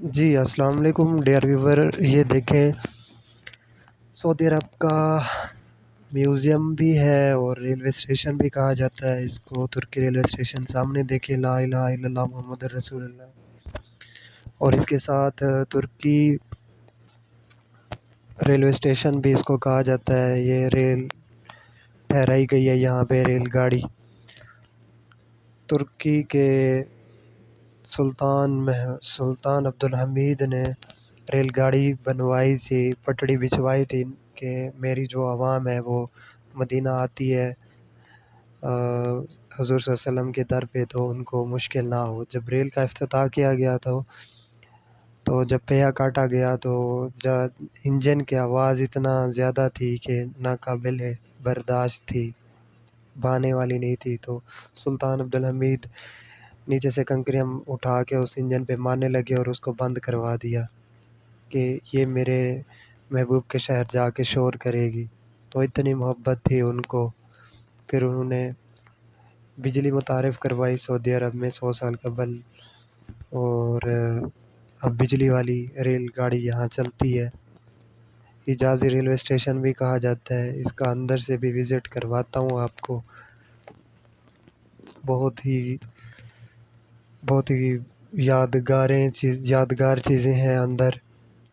جی السلام علیکم ڈیئر ویور، یہ دیکھیں سعودی عرب کا میوزیم بھی ہے اور ریلوے اسٹیشن بھی کہا جاتا ہے اس کو، ترکی ریلوے اسٹیشن۔ سامنے دیکھیں لا الہ الا اللہ محمد رسول اللہ، اور اس کے ساتھ ترکی ریلوے اسٹیشن بھی اس کو کہا جاتا ہے۔ یہ ریل ٹھہرائی گئی ہے یہاں پہ، ریل گاڑی ترکی کے سلطان عبدالحمید نے ریل گاڑی بنوائی تھی، پٹڑی بچھوائی تھی کہ میری جو عوام ہے وہ مدینہ آتی ہے حضور صلی اللہ علیہ وسلم کے در پہ، تو ان کو مشکل نہ ہو۔ جب ریل کا افتتاح کیا گیا تو جب پہیا کاٹا گیا تو انجن کی آواز اتنا زیادہ تھی کہ ناقابل برداشت تھی، بہانے والی نہیں تھی، تو سلطان عبدالحمید نیچے سے کنکریاں اٹھا کے اس انجن پہ مارنے لگے اور اس کو بند کروا دیا کہ یہ میرے محبوب کے شہر جا کے شور کرے گی۔ تو اتنی محبت تھی ان کو، پھر انہوں نے بجلی متعارف کروائی سعودی عرب میں 100 سال قبل، اور اب بجلی والی ریل گاڑی یہاں چلتی ہے۔ حجازی ریلوے اسٹیشن بھی کہا جاتا ہے اس کا، اندر سے بھی وزٹ کرواتا ہوں آپ کو۔ بہت ہی یادگار چیزیں ہیں اندر،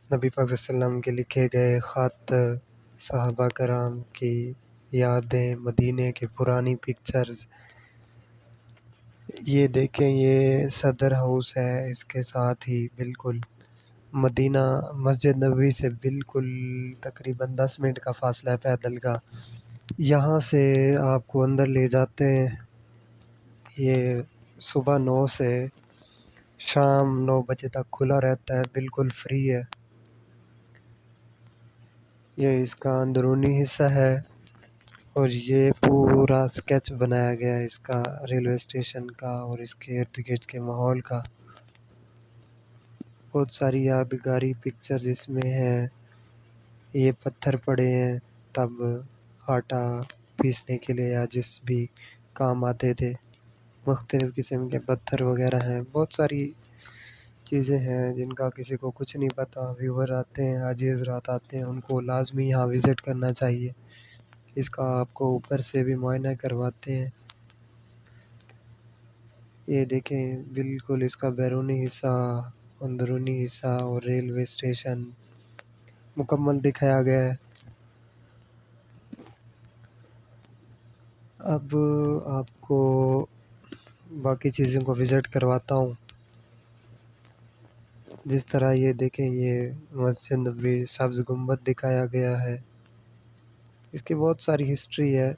نبی پاک صلی اللہ علیہ وسلم کے لکھے گئے خط، صحابہ کرام کی یادیں، مدینے کے پرانی پکچرز۔ یہ دیکھیں یہ صدر ہاؤس ہے، اس کے ساتھ ہی بالکل مدینہ مسجد نبوی سے بالکل تقریباً 10 منٹ کا فاصلہ ہے پیدل کا۔ یہاں سے آپ کو اندر لے جاتے ہیں، یہ صبح 9 سے شام 9 بجے تک کھلا رہتا ہے، بالکل فری ہے۔ یہ اس کا اندرونی حصہ ہے، اور یہ پورا اسکیچ بنایا گیا ہے اس کا ریلوے اسٹیشن کا اور اس کے ارد گرد کے ماحول کا۔ بہت ساری یادگاری پکچرز اس میں ہیں۔ یہ پتھر پڑے ہیں تب آٹا پیسنے کے لیے یا جس بھی کام آتے تھے، مختلف قسم کے پتھر وغیرہ ہیں۔ بہت ساری چیزیں ہیں جن کا کسی کو کچھ نہیں پتہ، ویور آتے ہیں، حاجی حضرات آتے ہیں، ان کو لازمی یہاں وزٹ کرنا چاہیے۔ اس کا آپ کو اوپر سے بھی معائنہ کرواتے ہیں۔ یہ دیکھیں بالکل اس کا بیرونی حصہ، اندرونی حصہ اور ریلوے اسٹیشن مکمل دکھایا گیا ہے۔ اب آپ کو باقی چیزوں کو وزٹ کرواتا ہوں، جس طرح یہ دیکھیں یہ مسجد نبوی سبز گنبد دکھایا گیا ہے۔ اس کی بہت ساری ہسٹری ہے،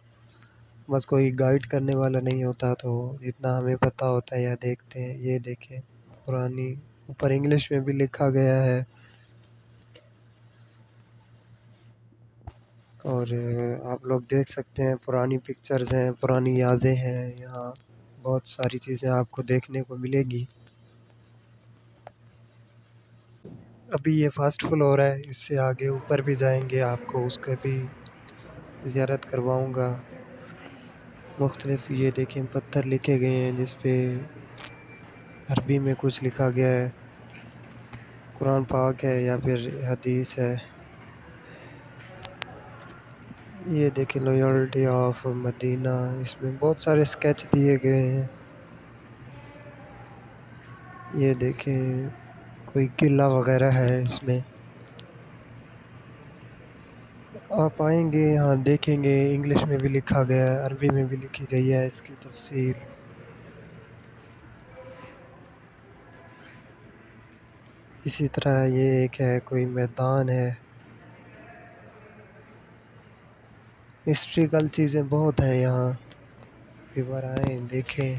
بس کوئی گائیڈ کرنے والا نہیں ہوتا تو جتنا ہمیں پتہ ہوتا ہے یا دیکھتے ہیں۔ یہ دیکھیں پرانی، اوپر انگلش میں بھی لکھا گیا ہے، اور آپ لوگ دیکھ سکتے ہیں پرانی پکچرز ہیں، پرانی یادیں ہیں، یہاں بہت ساری چیزیں آپ کو دیکھنے کو ملے گی۔ ابھی یہ فرسٹ فلور ہے، اس سے آگے اوپر بھی جائیں گے، آپ کو اس کا بھی زیارت کرواؤں گا۔ مختلف یہ دیکھیں پتھر لکھے گئے ہیں جس پہ عربی میں کچھ لکھا گیا ہے، قرآن پاک ہے یا پھر حدیث ہے۔ یہ دیکھیں لویلٹی آف مدینہ، اس میں بہت سارے اسکیچ دیے گئے ہیں۔ یہ دیکھیں کوئی قلعہ وغیرہ ہے اس میں، آپ آئیں گے یہاں دیکھیں گے، انگلش میں بھی لکھا گیا ہے، عربی میں بھی لکھی گئی ہے اس کی تفصیل۔ اسی طرح یہ ایک ہے کوئی میدان ہے، ہسٹریکل چیزیں بہت ہیں یہاں، ایک بار آئیں دیکھیں،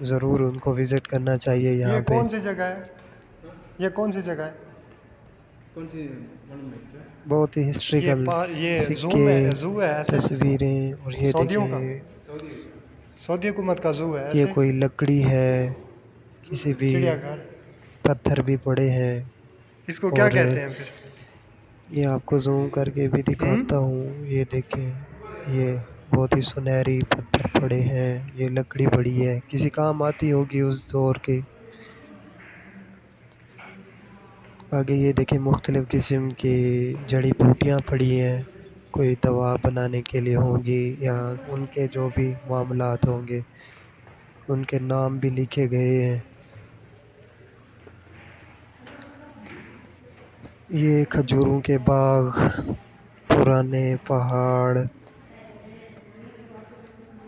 ضرور ان کو وزٹ کرنا چاہیے یہ یہاں پہ۔ کون سی جگہ ہے؟ یہ کون سی جگہ ہے؟ کون سی؟ بہت ہی ہسٹریکل یہ سکے، زو ہے ایسے؟ تصویریں، اور یہ سعودیوں کا، دیکھیں سعودی حکومت کا زو ہے یہ ایسے؟ کوئی لکڑی ہے، کسی بھی چڑیا گھر؟ پتھر بھی پڑے ہیں، اس کو کیا اور کہتے ہیں پھر؟ یہ آپ کو زوم کر کے بھی دکھاتا ہوں۔ یہ دیکھیں یہ بہت ہی سنہری پتھر پڑے ہیں، یہ لکڑی پڑی ہے، کسی کام آتی ہوگی اس دور کی۔ آگے یہ دیکھیں مختلف قسم کی جڑی بوٹیاں پڑی ہیں، کوئی دوا بنانے کے لیے ہوں گی یا ان کے جو بھی معاملات ہوں گے ان کے نام بھی لکھے گئے ہیں۔ یہ کھجوروں کے باغ، پرانے پہاڑ،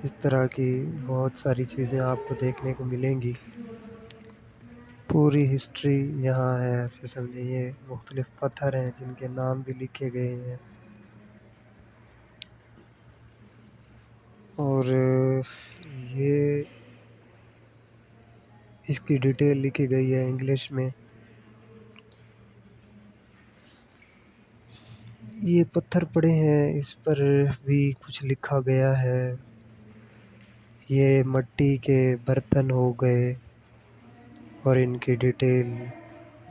اس طرح کی بہت ساری چیزیں آپ کو دیکھنے کو ملیں گی۔ پوری ہسٹری یہاں ہے، ایسے سمجھیں یہ مختلف پتھر ہیں جن کے نام بھی لکھے گئے ہیں، اور یہ اس کی ڈیٹیل لکھی گئی ہے انگلش میں۔ یہ پتھر پڑے ہیں، اس پر بھی کچھ لکھا گیا ہے۔ یہ مٹی کے برتن ہو گئے اور ان کی ڈیٹیل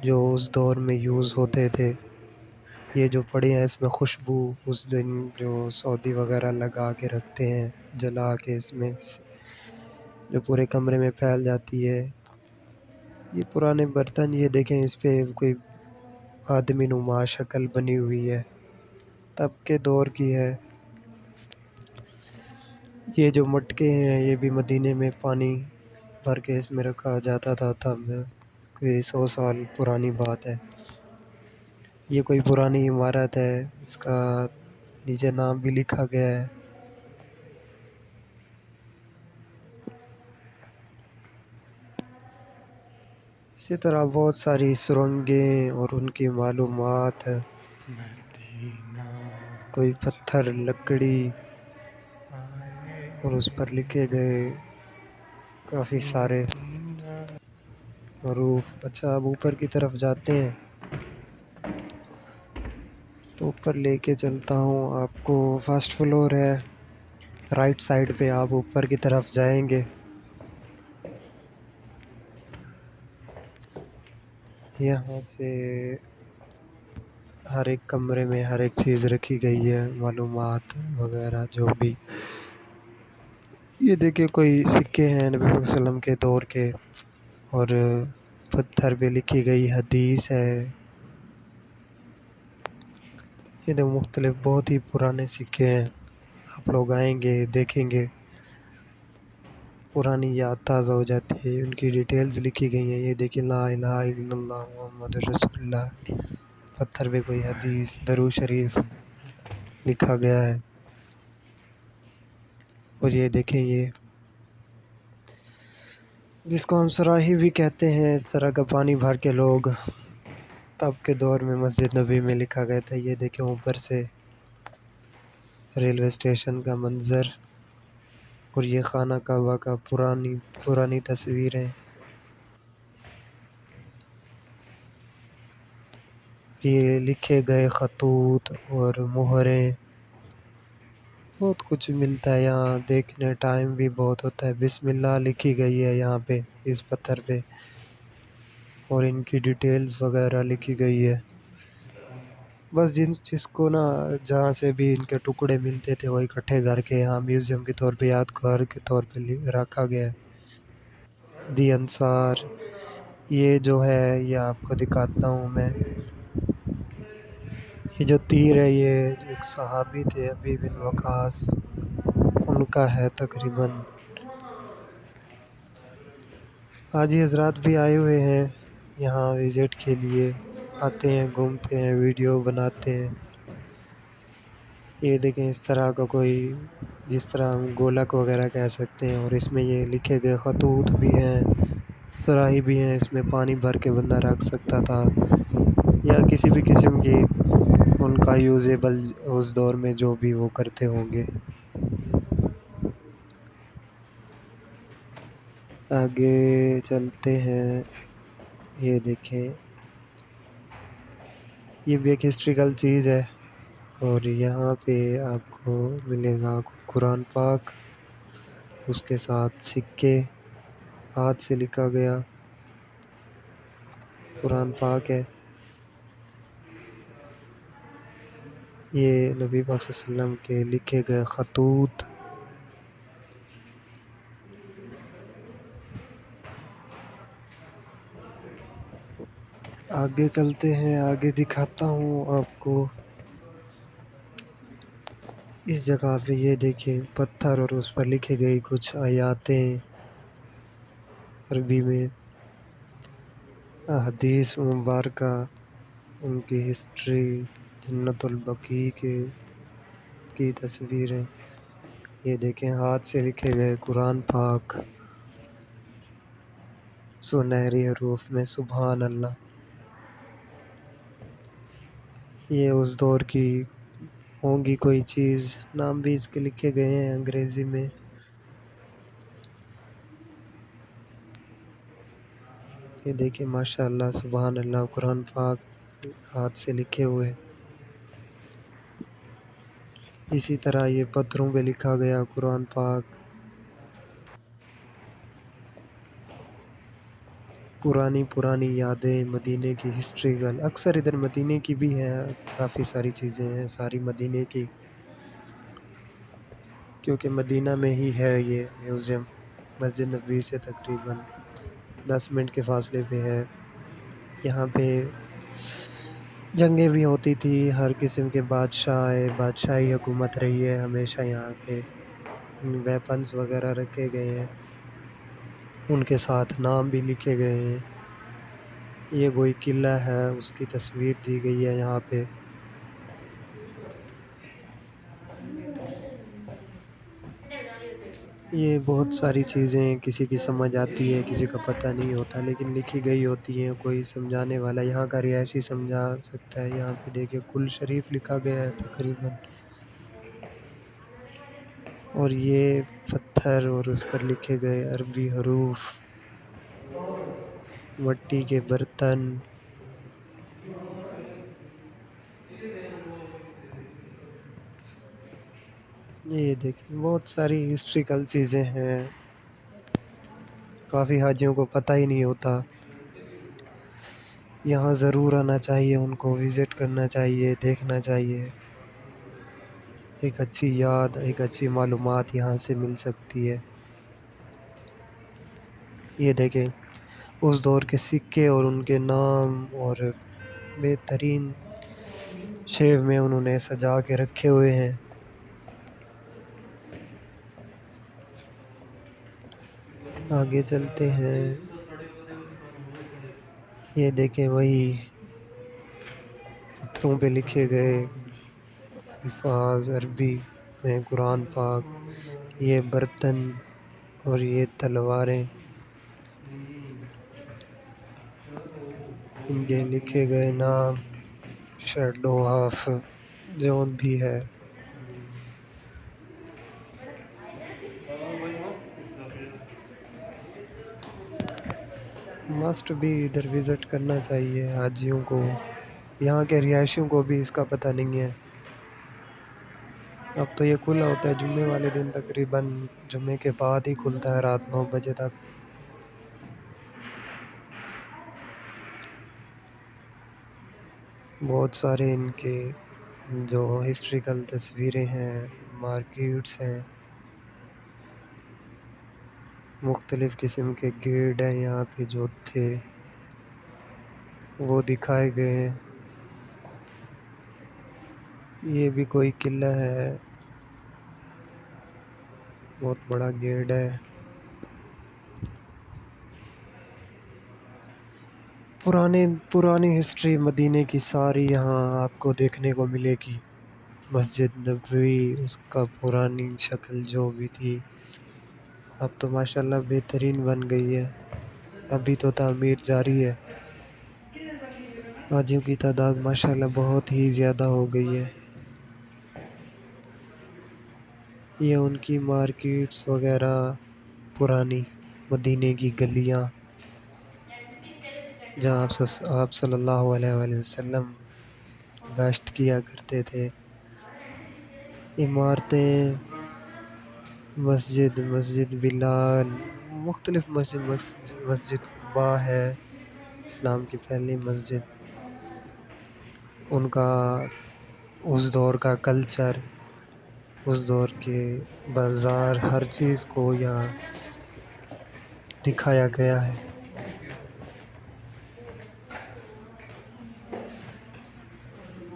جو اس دور میں یوز ہوتے تھے۔ یہ جو پڑے ہیں اس میں خوشبو اس دن جو سعودی وغیرہ لگا کے رکھتے ہیں، جلا کے اس میں جو پورے کمرے میں پھیل جاتی ہے۔ یہ پرانے برتن، یہ دیکھیں اس پہ کوئی آدمی نما شکل بنی ہوئی ہے، تب کے دور کی ہے۔ یہ جو مٹکے ہیں یہ بھی مدینے میں پانی بھر کے اس میں رکھا جاتا تھا، تب کوئی 100 سال پرانی بات ہے۔ یہ کوئی پرانی عمارت ہے، اس کا نیچے نام بھی لکھا گیا ہے۔ اسی طرح بہت ساری سرنگیں اور ان کی معلومات، کوئی پتھر، لکڑی، اور اس پر لکھے گئے کافی سارے حروف۔ اچھا اب اوپر کی طرف جاتے ہیں، تو اوپر لے کے چلتا ہوں آپ کو۔ فرسٹ فلور ہے، رائٹ سائڈ پہ آپ اوپر کی طرف جائیں گے، یہاں سے ہر ایک کمرے میں ہر ایک چیز رکھی گئی ہے، معلومات وغیرہ جو بھی۔ یہ دیکھیں کوئی سکے ہیں نبی صلی اللہ علیہ وسلم کے دور کے، اور پتھر پہ لکھی گئی حدیث ہے۔ یہ تو مختلف بہت ہی پرانے سکے ہیں، آپ لوگ آئیں گے دیکھیں گے پرانی یاد تازہ ہو جاتی ہے، ان کی ڈیٹیلز لکھی گئی ہیں۔ یہ دیکھیں لا الہ الا اللہ محمد رسول اللہ، پتھر پہ کوئی حدیث، درود شریف لکھا گیا ہے۔ اور یہ دیکھیں یہ جس کو ہم صراحی بھی کہتے ہیں، اس طرح کا پانی بھر کے لوگ تب کے دور میں مسجد نبی میں لکھا گیا تھا۔ یہ دیکھیں اوپر سے ریلوے اسٹیشن کا منظر، اور یہ خانہ کعبہ کا پرانی تصویریں۔ یہ لکھے گئے خطوط اور مہریں، بہت کچھ ملتا ہے یہاں دیکھنے، ٹائم بھی بہت ہوتا ہے۔ بسم اللہ لکھی گئی ہے یہاں پہ اس پتھر پہ، اور ان کی ڈیٹیلز وغیرہ لکھی گئی ہے۔ بس جس کو نا جہاں سے بھی ان کے ٹکڑے ملتے تھے وہ اکٹھے کر کے یہاں میوزیم کے طور پہ، یادگار کے طور پہ رکھا گیا ہے۔ دی انصار، یہ جو ہے یہ آپ کو دکھاتا ہوں میں، یہ جو تیر ہے یہ ایک صحابی تھے ابی بن وقاص، ان کا ہے تقریباً۔ حاجی حضرات بھی آئے ہوئے ہیں یہاں وزٹ کے لیے، آتے ہیں گھومتے ہیں ویڈیو بناتے ہیں۔ یہ دیکھیں اس طرح کا کوئی، جس طرح ہم گولک وغیرہ کہہ سکتے ہیں، اور اس میں یہ لکھے گئے خطوط بھی ہیں، صراحی بھی ہیں، اس میں پانی بھر کے بندہ رکھ سکتا تھا، یا کسی بھی قسم کی ان کا یوزیبل اس دور میں جو بھی وہ کرتے ہوں گے۔ آگے چلتے ہیں، یہ دیکھیں یہ بھی ایک ہسٹریکل چیز ہے، اور یہاں پہ آپ کو ملے گا قرآن پاک، اس کے ساتھ سکے ہاتھ سے لکھا گیا قرآن پاک ہے۔ یہ نبی پاک صلی اللہ علیہ وسلم کے لکھے گئے خطوط۔ آگے چلتے ہیں، آگے دکھاتا ہوں آپ کو۔ اس جگہ پہ یہ دیکھیں پتھر اور اس پر لکھے گئی کچھ آیاتیں عربی میں، احادیث مبارکہ، ان کی ہسٹری، جنت البقیع کی تصویریں۔ یہ دیکھیں ہاتھ سے لکھے گئے قرآن پاک سنہری حروف میں، سبحان اللہ۔ یہ اس دور کی ہوں گی کوئی چیز، نام بھی اس کے لکھے گئے ہیں انگریزی میں۔ یہ دیکھیں ماشاء اللہ سبحان اللہ، قرآن پاک ہاتھ سے لکھے ہوئے۔ اسی طرح یہ پتھروں پہ لکھا گیا قرآن پاک۔ پرانی یادیں مدینے کی ہسٹریکل، اکثر ادھر مدینے کی بھی ہیں، کافی ساری چیزیں ہیں ساری مدینے کی، کیونکہ مدینہ میں ہی ہے یہ میوزیم، مسجد نبوی سے تقریباً 10 منٹ کے فاصلے پہ ہے۔ یہاں پہ جنگیں بھی ہوتی تھی، ہر قسم کے بادشاہ آئے، بادشاہی حکومت رہی ہے ہمیشہ یہاں پہ۔ ویپنز وغیرہ رکھے گئے ہیں، ان کے ساتھ نام بھی لکھے گئے ہیں۔ یہ کوئی قلعہ ہے، اس کی تصویر دی گئی ہے یہاں پہ۔ یہ بہت ساری چیزیں کسی کی سمجھ آتی ہے، کسی کا پتہ نہیں ہوتا، لیکن لکھی گئی ہوتی ہیں، کوئی سمجھانے والا یہاں کا رہائشی سمجھا سکتا ہے۔ یہاں پہ دیکھیں کل شریف لکھا گیا ہے تقریباً، اور یہ پتھر اور اس پر لکھے گئے عربی حروف، مٹی کے برتن۔ یہ دیکھیں بہت ساری ہسٹریکل چیزیں ہیں، کافی حاجیوں کو پتہ ہی نہیں ہوتا۔ یہاں ضرور آنا چاہیے، ان کو وزٹ کرنا چاہیے، دیکھنا چاہیے۔ ایک اچھی یاد، ایک اچھی معلومات یہاں سے مل سکتی ہے۔ یہ دیکھیں اس دور کے سکے اور ان کے نام، اور بہترین شیپ میں انہوں نے سجا کے رکھے ہوئے ہیں۔ آگے چلتے ہیں، یہ دیکھیں وہی پتھروں پہ لکھے گئے الفاظ عربی میں قرآن پاک، یہ برتن اور یہ تلواریں، ان کے لکھے گئے نام، شیڈو آف جون بھی ہے۔ مسٹ بھی ادھر وزٹ کرنا چاہیے حاجیوں کو، یہاں کے رہائشیوں کو بھی اس کا پتہ نہیں ہے۔ اب تو یہ کھلا ہوتا ہے جمعے والے دن، تقریباً جمعے کے بعد ہی کھلتا ہے، رات 9 بجے تک۔ بہت سارے ان کے جو ہسٹریکل تصویریں ہیں، مارکیٹس ہیں، مختلف قسم کے گیٹ ہیں یہاں پہ جو تھے وہ دکھائے گئے ہیں۔ یہ بھی کوئی قلعہ ہے، بہت بڑا گیٹ ہے۔ پرانی ہسٹری مدینے کی ساری یہاں آپ کو دیکھنے کو ملے گی۔ مسجد نبوی، اس کا پرانی شکل جو بھی تھی، اب تو ماشاءاللہ بہترین بن گئی ہے، ابھی تو تعمیر جاری ہے۔ حاجیوں کی تعداد ماشاءاللہ بہت ہی زیادہ ہو گئی ہے۔ یہ ان کی مارکیٹس وغیرہ، پرانی مدینے کی گلیاں جہاں آپ صلی اللہ علیہ وآلہ وسلم گشت کیا کرتے تھے۔ عمارتیں، مسجد بلال، مختلف مسجد قباء ہے، اسلام کی پہلی مسجد، ان کا اس دور کا کلچر، اس دور کے بازار، ہر چیز کو یہاں دکھایا گیا ہے۔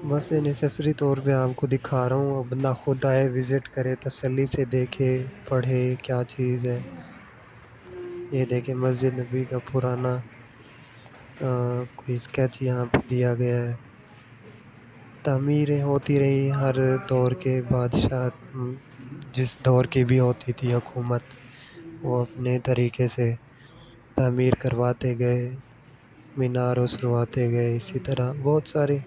بس یہ نیسیسری طور پہ آپ کو دکھا رہا ہوں، بندہ خود آئے وزٹ کرے تسلی سے دیکھے پڑھے کیا چیز ہے۔ یہ دیکھیں مسجد نبی کا پرانا کوئی اسکیچ یہاں پہ دیا گیا ہے۔ تعمیریں ہوتی رہی ہر دور کے بادشاہ، جس دور کی بھی ہوتی تھی حکومت، وہ اپنے طریقے سے تعمیر کرواتے گئے، مینار اسرواتے گئے، اسی طرح بہت ساری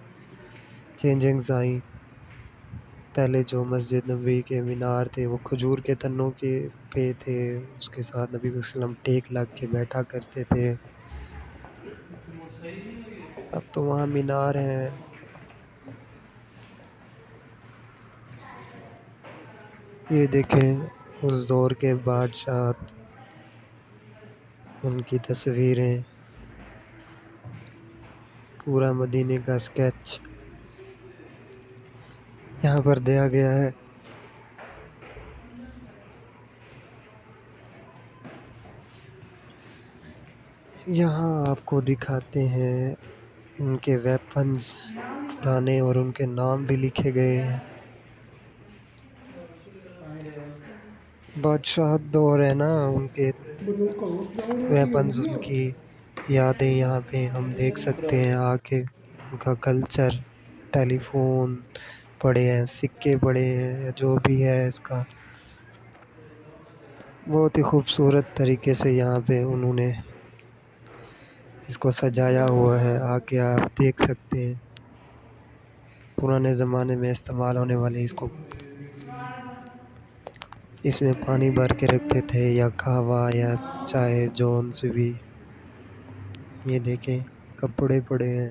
چینجنگز آئیں۔ پہلے جو مسجد نبوی کے مینار تھے وہ کھجور کے تنوں کے پہ تھے، اس کے ساتھ نبی صلی اللہ علیہ وسلم ٹیک لگ کے بیٹھا کرتے تھے۔ اب تو وہاں مینار ہیں۔ یہ دیکھیں اس دور کے بادشاہ، ان کی تصویریں، پورا مدینے کا اسکیچ یہاں پر دیا گیا ہے۔ یہاں آپ کو دکھاتے ہیں ان کے ویپنز پرانے، اور ان کے نام بھی لکھے گئے ہیں۔ بادشاہ دور ہے نا، ان کے ویپنز، ان کی یادیں یہاں پہ ہم دیکھ سکتے ہیں آ کے۔ ان کا کلچر، ٹیلی فون پڑے ہیں، سکے پڑے ہیں، جو بھی ہے اس کا بہت ہی خوبصورت طریقے سے یہاں پہ انہوں نے اس کو سجایا ہوا ہے، آ کے آپ دیکھ سکتے ہیں۔ پرانے زمانے میں استعمال ہونے والے اس میں پانی بھر کے رکھتے تھے، یا قہوہ یا چائے جون سے بھی۔ یہ دیکھیں کپڑے پڑے ہیں،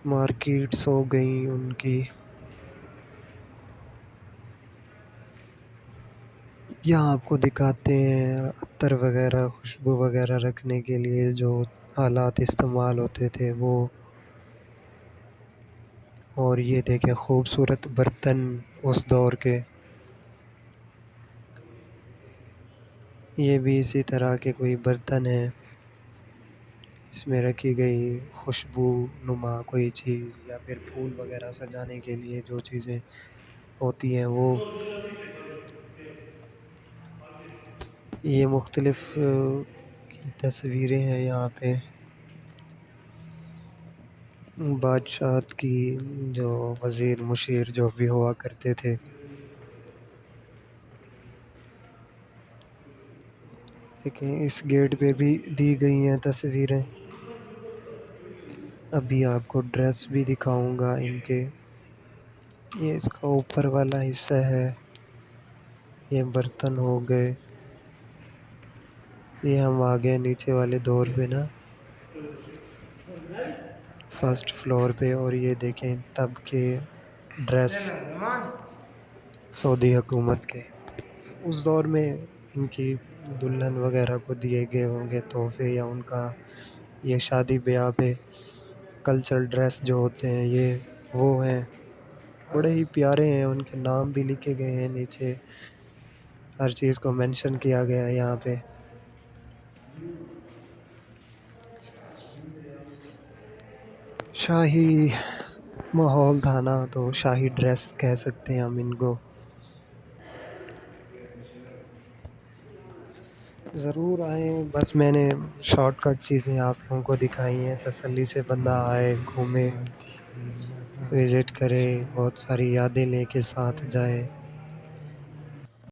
مارکیٹس ہو گئیں ان کی۔ یہاں آپ کو دکھاتے ہیں عطر وغیرہ، خوشبو وغیرہ رکھنے کے لیے جو آلات استعمال ہوتے تھے وہ۔ اور یہ دیکھیں خوبصورت برتن اس دور کے، یہ بھی اسی طرح کے کوئی برتن ہیں۔ اس میں رکھی گئی خوشبو نما کوئی چیز، یا پھر پھول وغیرہ سجانے کے لیے جو چیزیں ہوتی ہیں وہ۔ یہ مختلف کی تصویریں ہیں یہاں پہ، بادشاہت کی، جو وزیر مشیر جو بھی ہوا کرتے تھے۔ دیکھیں اس گیٹ پہ بھی دی گئی ہیں تصویریں۔ ابھی آپ کو ڈریس بھی دکھاؤں گا ان کے۔ یہ اس کا اوپر والا حصہ ہے، یہ برتن ہو گئے۔ یہ ہم آ گئے نیچے والے دور پہ نا، فرسٹ فلور پہ، اور یہ دیکھیں تب کے ڈریس سعودی حکومت کے۔ اس دور میں ان کی دلہن وغیرہ کو دیے گئے ہوں گے تحفے، یا ان کا یہ شادی بیاہ پہ کلچرل ڈریس جو ہوتے ہیں یہ وہ ہیں۔ بڑے ہی پیارے ہیں، ان کے نام بھی لکھے گئے ہیں نیچے، ہر چیز کو مینشن کیا گیا ہے یہاں پہ۔ شاہی ماحول تھا نا، تو شاہی ڈریس کہہ سکتے ہیں ہم ان کو۔ ضرور آئیں، بس میں نے شارٹ کٹ چیزیں آپ لوگوں کو دکھائی ہیں، تسلی سے بندہ آئے، گھومے، وزٹ کرے، بہت ساری یادیں لے کے ساتھ جائے۔